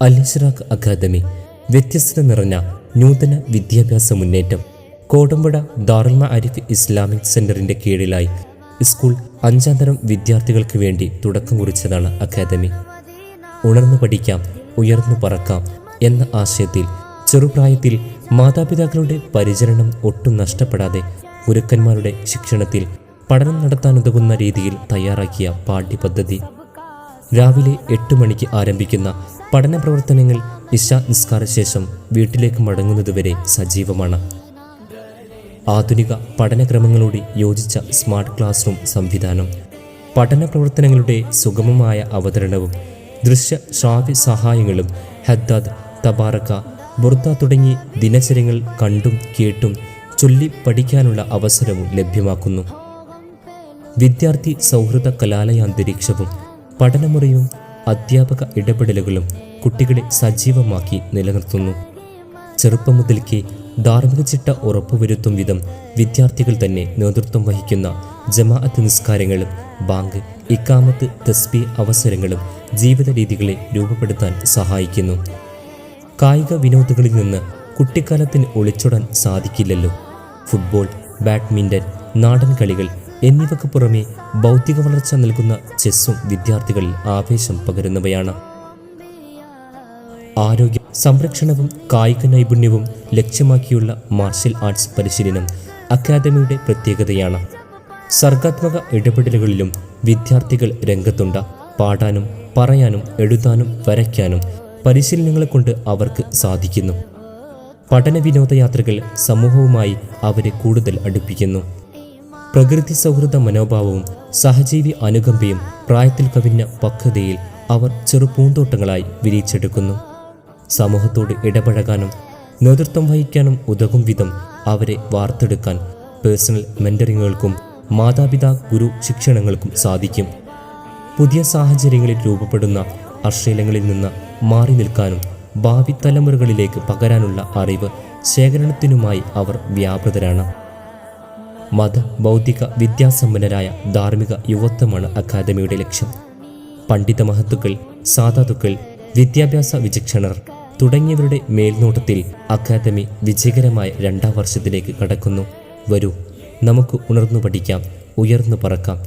അൽ-ഇശ്റാഖ് academy വ്യത്യസ്തത നിറഞ്ഞ നൂതന വിദ്യാഭ്യാസ മുന്നേറ്റം. കോടമ്പുഴ ദാറുൽ മആരിഫ് ഇസ്ലാമിക് സെന്ററിന്റെ കീഴിലായി സ്കൂൾ 5ാം തരം വിദ്യാർത്ഥികൾക്ക് വേണ്ടി തുടക്കം കുറിച്ചതാണ് അക്കാദമി. ഉണർന്നു പഠിക്കാം, ഉയർന്നു പറക്കാം എന്ന ആശയത്തിൽ ചെറുപ്രായത്തിൽ മാതാപിതാക്കളുടെ പരിചരണം ഒട്ടും നഷ്ടപ്പെടാതെ ഗുരുക്കന്മാരുടെ ശിക്ഷണത്തിൽ പഠനം നടത്താനുതകുന്ന രീതിയിൽ തയ്യാറാക്കിയ പാഠ്യപദ്ധതി. രാവിലെ 8 മണിക്ക് ആരംഭിക്കുന്ന പഠന പ്രവർത്തനങ്ങൾ ഇശാ നിസ്കാര ശേഷം വീട്ടിലേക്ക് മടങ്ങുന്നതുവരെ സജീവമാണ്. ആധുനിക പഠനക്രമങ്ങളോട് യോജിച്ച സ്മാർട്ട് ക്ലാസ് റൂം സംവിധാനം, പഠന പ്രവർത്തനങ്ങളുടെ സുഗമമായ അവതരണവും ദൃശ്യ ശ്രാവ്യ സഹായങ്ങളും ഹദ്ദാദ്, തബാറക്ക, ബുർദ തുടങ്ങി ദിനചര്യങ്ങൾ കണ്ടും കേട്ടും ചൊല്ലി പഠിക്കാനുള്ള അവസരവും ലഭ്യമാക്കുന്നു. വിദ്യാർത്ഥി സൗഹൃദ കലാലയാന്തരീക്ഷവും പഠനമുറിയും അധ്യാപക ഇടപെടലുകളും കുട്ടികളെ സജീവമാക്കി നിലനിർത്തുന്നു. ചെറുപ്പം മുതൽക്കേ ധാർമ്മിക ചിട്ട ഉറപ്പുവരുത്തും വിധം വിദ്യാർത്ഥികൾ തന്നെ നേതൃത്വം വഹിക്കുന്ന ജമാഅത്ത് നിസ്കാരങ്ങളും ബാങ്ക്, ഇക്കാമത്ത്, തസ്ബീഹ് അവസരങ്ങളും ജീവിത രീതികളെ രൂപപ്പെടുത്താൻ സഹായിക്കുന്നു. കായിക വിനോദങ്ങളിൽ നിന്ന് കുട്ടിക്കാലത്തിന് ഒളിച്ചോടാൻ സാധിക്കില്ലല്ലോ. ഫുട്ബോൾ, ബാഡ്മിൻ്റൺ, നാടൻ കളികൾ എന്നിവയ്ക്ക് പുറമെ ഭൗതിക വളർച്ച നൽകുന്ന ചെസ്സും വിദ്യാർത്ഥികളിൽ ആവേശം പകരുന്നവയാണ്. ആരോഗ്യ സംരക്ഷണവും കായിക നൈപുണ്യവും ലക്ഷ്യമാക്കിയുള്ള മാർഷൽ ആർട്സ് പരിശീലനം അക്കാദമിയുടെ പ്രത്യേകതയാണ്. സർഗാത്മക ഇടപെടലുകളിലും വിദ്യാർത്ഥികൾ രംഗത്തുണ്ട്. പാടാനും പറയാനും എഴുതാനും വരയ്ക്കാനും പരിശീലനങ്ങളെ കൊണ്ട് അവർക്ക് സാധിക്കുന്നു. പഠന വിനോദയാത്രകൾ സമൂഹവുമായി അവരെ കൂടുതൽ അടുപ്പിക്കുന്നു. പ്രകൃതി സൗഹൃദ മനോഭാവവും സഹജീവി അനുകമ്പയും പ്രായത്തിൽ കവിഞ്ഞ പക്വതയിൽ അവർ ചെറുപൂന്തോട്ടങ്ങളായി വിരിച്ചെടുക്കുന്നു. സമൂഹത്തോട് ഇടപഴകാനും നേതൃത്വം വഹിക്കാനും ഉതകും വിധം അവരെ വാർത്തെടുക്കാൻ പേഴ്സണൽ മെന്ററിങ്ങുകൾക്കും മാതാപിതാ ഗുരു ശിക്ഷണങ്ങൾക്കും സാധിക്കും. പുതിയ സാഹചര്യങ്ങളിൽ രൂപപ്പെടുന്ന അശ്ലീലങ്ങളിൽ നിന്ന് മാറി നിൽക്കാനും ഭാവി തലമുറകളിലേക്ക് പകരാനുള്ള അറിവ് ശേഖരണത്തിനുമായി അവർ വ്യാപൃതരാണ്. മത ബൗദ്ധിക വിദ്യാസമ്പന്നരായ ധാർമ്മിക യുവത്വമാണ് അക്കാദമിയുടെ ലക്ഷ്യം. പണ്ഡിത മഹത്തുക്കൾ, സാധാതുക്കൾ, വിദ്യാഭ്യാസ വിചക്ഷണർ തുടങ്ങിയവരുടെ മേൽനോട്ടത്തിൽ അക്കാദമി വിജയകരമായ 2ാം വർഷത്തിലേക്ക് കടക്കുന്നു. വരൂ, നമുക്ക് ഉണർന്നു പഠിക്കാം, ഉയർന്നു പറക്കാം.